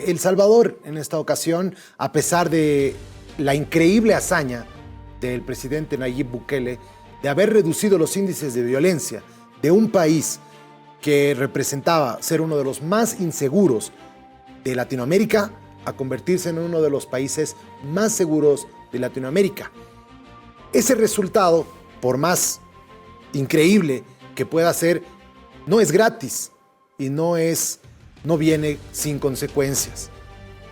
El Salvador, en esta ocasión, a pesar de la increíble hazaña del presidente Nayib Bukele de haber reducido los índices de violencia de un país que representaba ser uno de los más inseguros de Latinoamérica, a convertirse en uno de los países más seguros de Latinoamérica. Ese resultado, por más increíble que pueda ser, no es gratis y no viene sin consecuencias.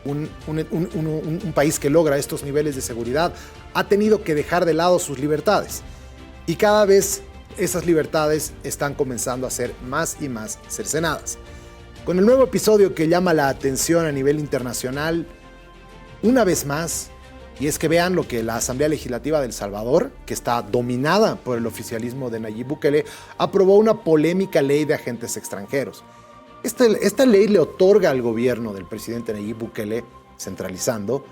Un país que logra estos niveles de seguridad ha tenido que dejar de lado sus libertades, y cada vez esas libertades están comenzando a ser más y más cercenadas. Con el nuevo episodio que llama la atención a nivel internacional, una vez más, y es que vean lo que la Asamblea Legislativa de El Salvador, que está dominada por el oficialismo de Nayib Bukele, aprobó una polémica ley de agentes extranjeros. Esta ley le otorga al gobierno del presidente Nayib Bukele, centralizando,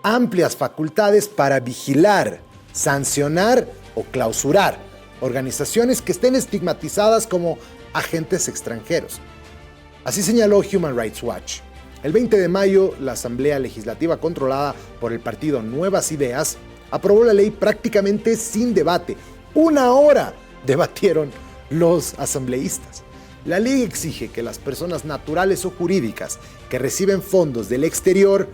amplias facultades para vigilar, sancionar o clausurar organizaciones que estén estigmatizadas como agentes extranjeros. Así señaló Human Rights Watch. El 20 de mayo, la Asamblea Legislativa, controlada por el partido Nuevas Ideas, aprobó la ley prácticamente sin debate. 1 hora debatieron los asambleístas. La ley exige que las personas naturales o jurídicas que reciben fondos del exterior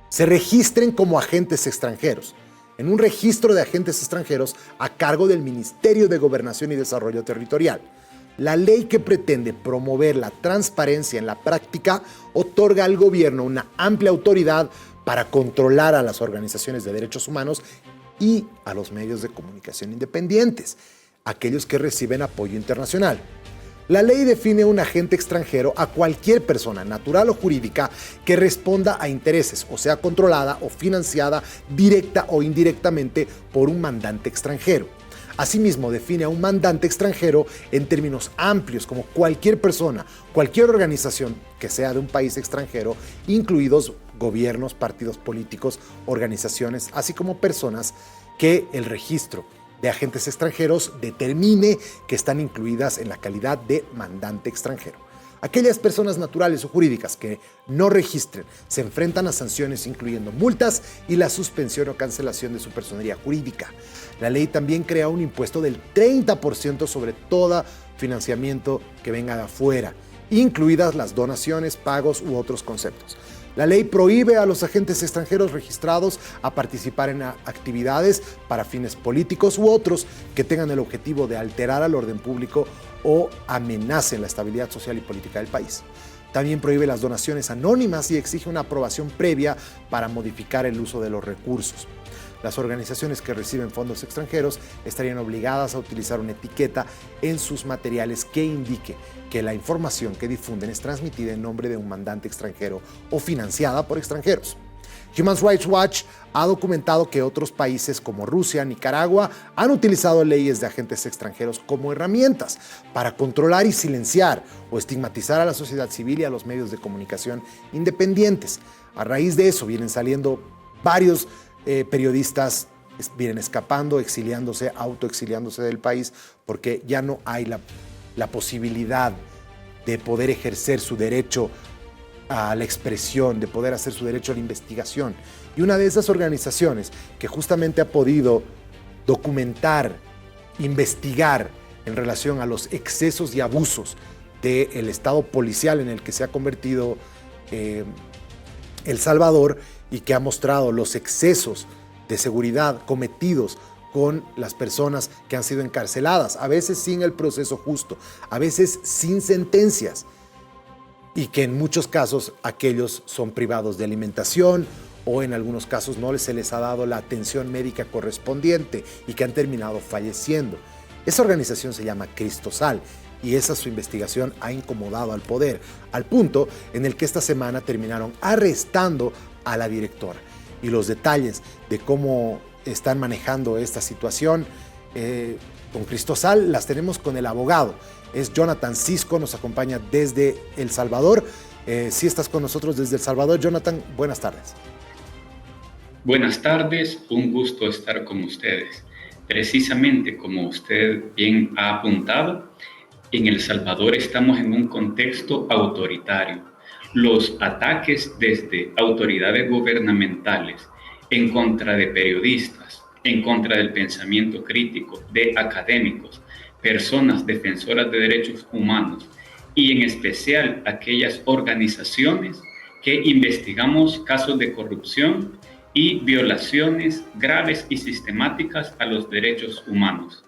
se registren como agentes extranjeros, en un registro de agentes extranjeros a cargo del Ministerio de Gobernación y Desarrollo Territorial. La ley, que pretende promover la transparencia en la práctica, otorga al gobierno una amplia autoridad para controlar a las organizaciones de derechos humanos y a los medios de comunicación independientes, aquellos que reciben apoyo internacional. La ley define un agente extranjero a cualquier persona, natural o jurídica, que responda a intereses, o sea, controlada o financiada directa o indirectamente por un mandante extranjero. Asimismo, define a un mandante extranjero en términos amplios como cualquier persona, cualquier organización que sea de un país extranjero, incluidos gobiernos, partidos políticos, organizaciones, así como personas que el registro de agentes extranjeros determine que están incluidas en la calidad de mandante extranjero. Aquellas personas naturales o jurídicas que no registren se enfrentan a sanciones, incluyendo multas y la suspensión o cancelación de su personería jurídica. La ley también crea un impuesto del 30% sobre todo financiamiento que venga de afuera, incluidas las donaciones, pagos u otros conceptos. La ley prohíbe a los agentes extranjeros registrados a participar en actividades para fines políticos u otros que tengan el objetivo de alterar al orden público o amenacen la estabilidad social y política del país. También prohíbe las donaciones anónimas y exige una aprobación previa para modificar el uso de los recursos. Las organizaciones que reciben fondos extranjeros estarían obligadas a utilizar una etiqueta en sus materiales que indique que la información que difunden es transmitida en nombre de un mandante extranjero o financiada por extranjeros. Human Rights Watch ha documentado que otros países como Rusia, Nicaragua, han utilizado leyes de agentes extranjeros como herramientas para controlar y silenciar o estigmatizar a la sociedad civil y a los medios de comunicación independientes. A raíz de eso vienen saliendo varios periodistas, vienen escapando, exiliándose, autoexiliándose del país, porque ya no hay la posibilidad de poder ejercer su derecho a la expresión, de poder hacer su derecho a la investigación. Y una de esas organizaciones que justamente ha podido documentar, investigar en relación a los excesos y abusos del Estado policial en el que se ha convertido El Salvador, y que ha mostrado los excesos de seguridad cometidos con las personas que han sido encarceladas, a veces sin el proceso justo, a veces sin sentencias, y que en muchos casos aquellos son privados de alimentación o en algunos casos no se les ha dado la atención médica correspondiente y que han terminado falleciendo. Esa organización se llama Cristosal, y su investigación ha incomodado al poder, al punto en el que esta semana terminaron arrestando a la directora. Y los detalles de cómo están manejando esta situación con Cristosal las tenemos con el abogado. Es Jonathan Cisco, nos acompaña desde El Salvador. Si estás con nosotros desde El Salvador, Jonathan, buenas tardes. Buenas tardes, un gusto estar con ustedes. Precisamente como usted bien ha apuntado, en El Salvador estamos en un contexto autoritario. Los ataques desde autoridades gubernamentales en contra de periodistas, en contra del pensamiento crítico, de académicos, personas defensoras de derechos humanos y en especial aquellas organizaciones que investigamos casos de corrupción y violaciones graves y sistemáticas a los derechos humanos.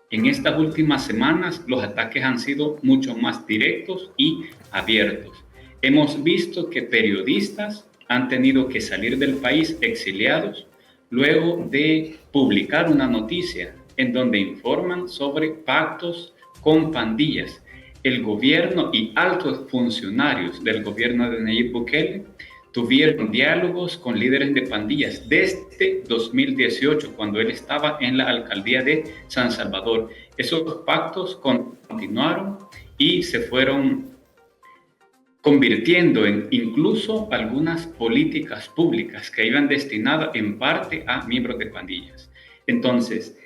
En estas últimas semanas los ataques han sido mucho más directos y abiertos. Hemos visto que periodistas han tenido que salir del país exiliados luego de publicar una noticia en donde informan sobre pactos con pandillas. El gobierno y altos funcionarios del gobierno de Nayib Bukele tuvieron diálogos con líderes de pandillas desde 2018, cuando él estaba en la alcaldía de San Salvador. Esos pactos continuaron y se fueron convirtiendo en incluso algunas políticas públicas que iban destinadas en parte a miembros de pandillas. Entonces,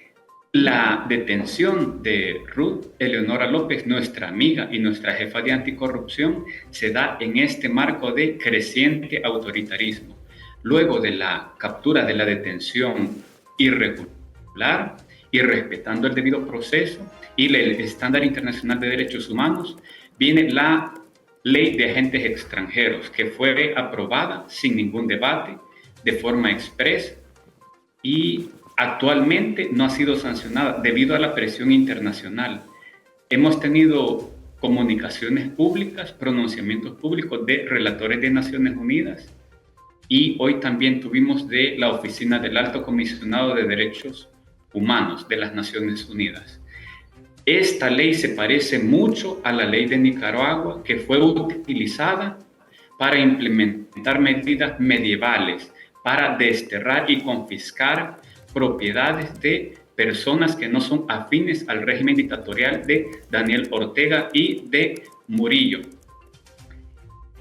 la detención de Ruth Eleonora López, nuestra amiga y nuestra jefa de anticorrupción, se da en este marco de creciente autoritarismo. Luego de la captura de la detención irregular y respetando el debido proceso y el estándar internacional de derechos humanos, viene la Ley de Agentes Extranjeros, que fue aprobada sin ningún debate, de forma expresa, y actualmente no ha sido sancionada debido a la presión internacional. Hemos tenido comunicaciones públicas, pronunciamientos públicos de relatores de Naciones Unidas, y hoy también tuvimos de la Oficina del Alto Comisionado de Derechos Humanos de las Naciones Unidas. Esta ley se parece mucho a la ley de Nicaragua, que fue utilizada para implementar medidas medievales, para desterrar y confiscar propiedades de personas que no son afines al régimen dictatorial de Daniel Ortega y de Murillo.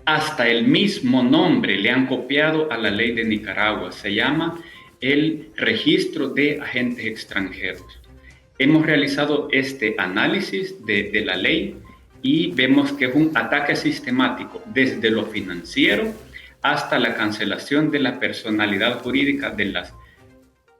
Hasta el mismo nombre le han copiado a la ley de Nicaragua. Se llama el Registro de Agentes Extranjeros. Hemos realizado este análisis de la ley y vemos que es un ataque sistemático desde lo financiero hasta la cancelación de la personalidad jurídica de las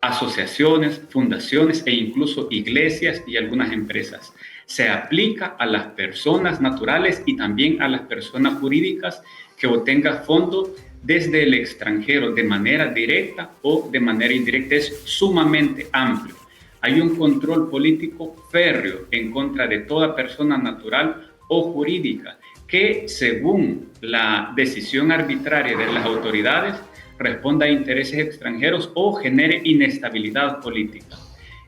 asociaciones, fundaciones e incluso iglesias y algunas empresas. Se aplica a las personas naturales y también a las personas jurídicas que obtengan fondos desde el extranjero de manera directa o de manera indirecta. Es sumamente amplio. Hay un control político férreo en contra de toda persona natural o jurídica que, según la decisión arbitraria de las autoridades, responda a intereses extranjeros o genere inestabilidad política.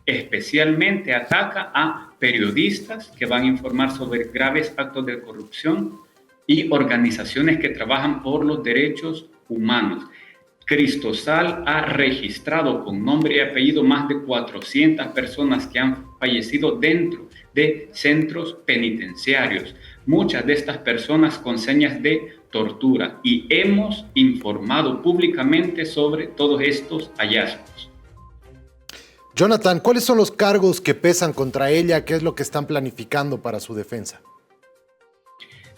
Especialmente ataca a periodistas que van a informar sobre graves actos de corrupción y organizaciones que trabajan por los derechos humanos. Cristosal ha registrado con nombre y apellido más de 400 personas que han fallecido dentro de centros penitenciarios. Muchas de estas personas con señas de tortura, y hemos informado públicamente sobre todos estos hallazgos. Jonathan, ¿cuáles son los cargos que pesan contra ella? ¿Qué es lo que están planificando para su defensa?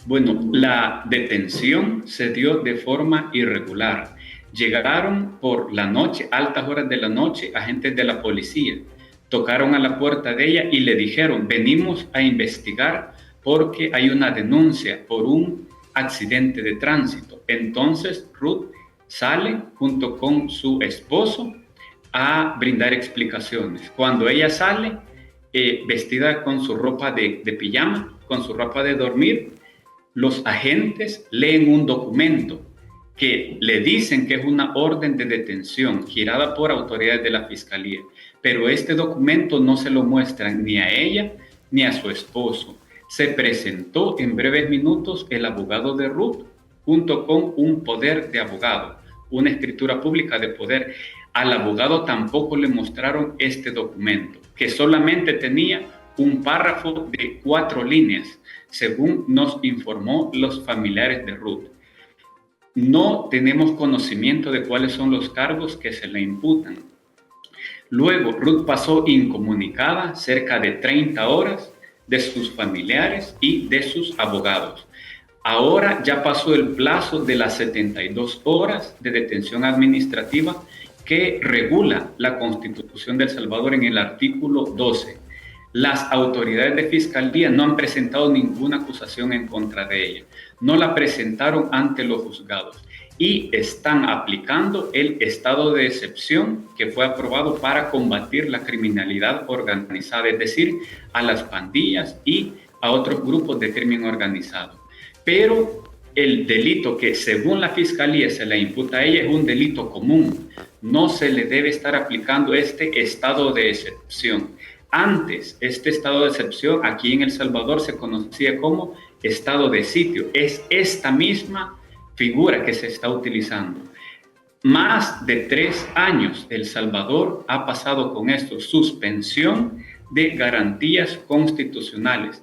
Bueno, la detención se dio de forma irregular. Llegaron por la noche, altas horas de la noche, agentes de la policía. Tocaron a la puerta de ella y le dijeron: venimos a investigar porque hay una denuncia por un accidente de tránsito. Entonces Ruth sale junto con su esposo a brindar explicaciones. Cuando ella sale, vestida con su ropa de pijama, con su ropa de dormir, los agentes leen un documento que le dicen que es una orden de detención girada por autoridades de la Fiscalía, pero este documento no se lo muestran ni a ella ni a su esposo. Se presentó en breves minutos el abogado de Ruth junto con un poder de abogado, una escritura pública de poder. Al abogado tampoco le mostraron este documento, que solamente tenía un párrafo de 4 líneas, según nos informó los familiares de Ruth. No tenemos conocimiento de cuáles son los cargos que se le imputan. Luego, Ruth pasó incomunicada cerca de 30 horas de sus familiares y de sus abogados. Ahora ya pasó el plazo de las 72 horas de detención administrativa que regula la Constitución de El Salvador en el artículo 12. Las autoridades de fiscalía no han presentado ninguna acusación en contra de ella, no la presentaron ante los juzgados y están aplicando el estado de excepción que fue aprobado para combatir la criminalidad organizada, es decir, a las pandillas y a otros grupos de crimen organizado. Pero el delito que según la fiscalía se le imputa a ella es un delito común, no se le debe estar aplicando este estado de excepción. Antes, este estado de excepción aquí en El Salvador se conocía como estado de sitio. Es esta misma figura que se está utilizando. Más de 3 años El Salvador ha pasado con esto, suspensión de garantías constitucionales.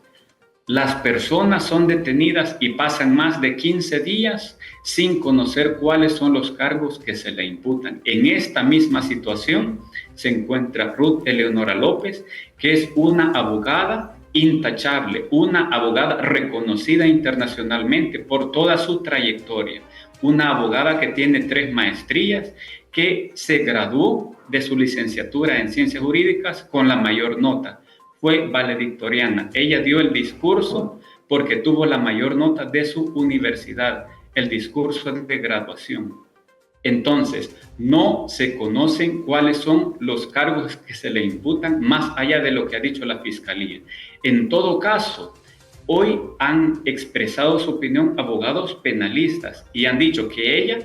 Las personas son detenidas y pasan más de 15 días sin conocer cuáles son los cargos que se le imputan. En esta misma situación se encuentra Ruth Eleonora López, que es una abogada intachable, una abogada reconocida internacionalmente por toda su trayectoria, una abogada que tiene 3 maestrías, que se graduó de su licenciatura en Ciencias Jurídicas con la mayor nota. Fue valedictoriana. Ella dio el discurso porque tuvo la mayor nota de su universidad, el discurso de graduación. Entonces, no se conocen cuáles son los cargos que se le imputan más allá de lo que ha dicho la Fiscalía. En todo caso, hoy han expresado su opinión abogados penalistas y han dicho que ella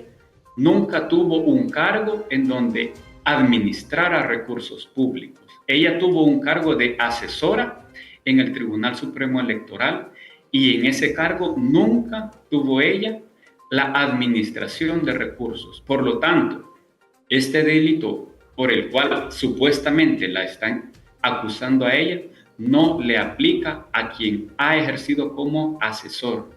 nunca tuvo un cargo en donde administrara recursos públicos. Ella tuvo un cargo de asesora en el Tribunal Supremo Electoral y en ese cargo nunca tuvo ella la administración de recursos. Por lo tanto, este delito por el cual supuestamente la están acusando a ella no le aplica a quien ha ejercido como asesor.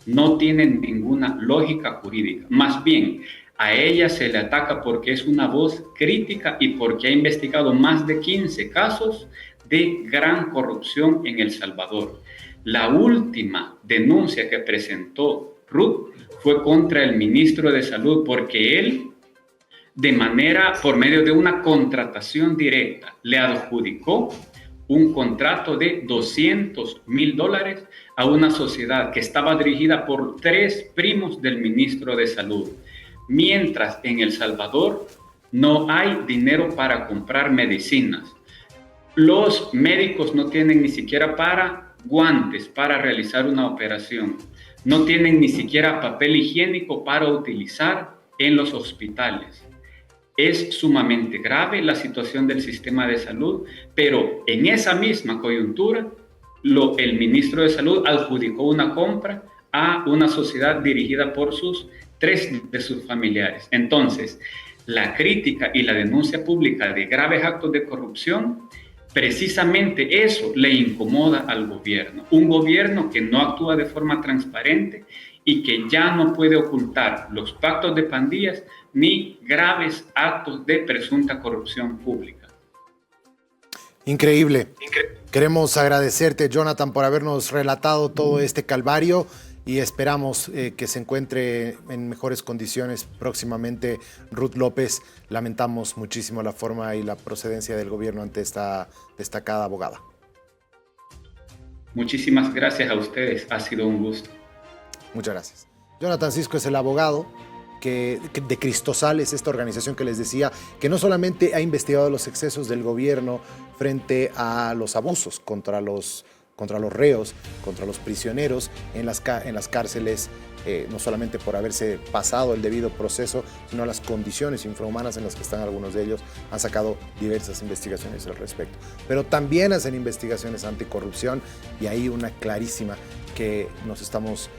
No tiene ninguna lógica jurídica. Más bien, a ella se le ataca porque es una voz crítica y porque ha investigado más de 15 casos de gran corrupción en El Salvador. La última denuncia que presentó Ruth fue contra el ministro de Salud porque él, por medio de una contratación directa, le adjudicó un contrato de $200,000 a una sociedad que estaba dirigida por 3 primos del ministro de Salud. Mientras en El Salvador no hay dinero para comprar medicinas. Los médicos no tienen ni siquiera para guantes para realizar una operación. No tienen ni siquiera papel higiénico para utilizar en los hospitales. Es sumamente grave la situación del sistema de salud, pero en esa misma coyuntura, el ministro de Salud adjudicó una compra a una sociedad dirigida por 3 de sus familiares. Entonces, la crítica y la denuncia pública de graves actos de corrupción, precisamente eso le incomoda al gobierno. Un gobierno que no actúa de forma transparente y que ya no puede ocultar los pactos de pandillas ni graves actos de presunta corrupción pública. Increíble. Queremos agradecerte, Jonathan, por habernos relatado todo este calvario y esperamos que se encuentre en mejores condiciones próximamente Ruth López. Lamentamos muchísimo la forma y la procedencia del gobierno ante esta destacada abogada. Muchísimas gracias a ustedes, ha sido un gusto. Muchas gracias. Jonathan Cisco es el abogado de Cristosal, es esta organización que les decía que no solamente ha investigado los excesos del gobierno frente a los abusos contra los reos, contra los prisioneros en las cárceles, no solamente por haberse pasado el debido proceso, sino las condiciones infrahumanas en las que están algunos de ellos. Han sacado diversas investigaciones al respecto. Pero también hacen investigaciones anticorrupción y hay una clarísima que nos estamos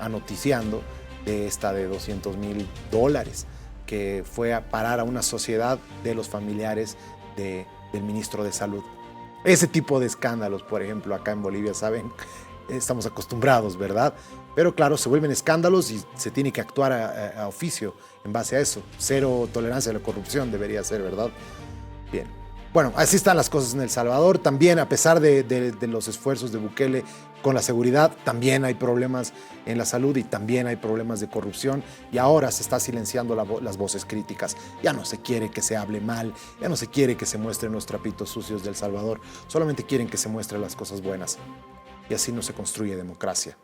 anoticiando de esta de $200,000 que fue a parar a una sociedad de los familiares del ministro de Salud. Ese tipo de escándalos, por ejemplo, acá en Bolivia, saben, estamos acostumbrados, ¿verdad? Pero claro, se vuelven escándalos y se tiene que actuar a oficio en base a eso. Cero tolerancia a la corrupción debería ser, ¿verdad? Bien. Bueno, así están las cosas en El Salvador. También, a pesar de los esfuerzos de Bukele con la seguridad, también hay problemas en la salud y también hay problemas de corrupción, y ahora se está silenciando las voces críticas. Ya no se quiere que se hable mal, ya no se quiere que se muestren los trapitos sucios de El Salvador, solamente quieren que se muestren las cosas buenas, y así no se construye democracia.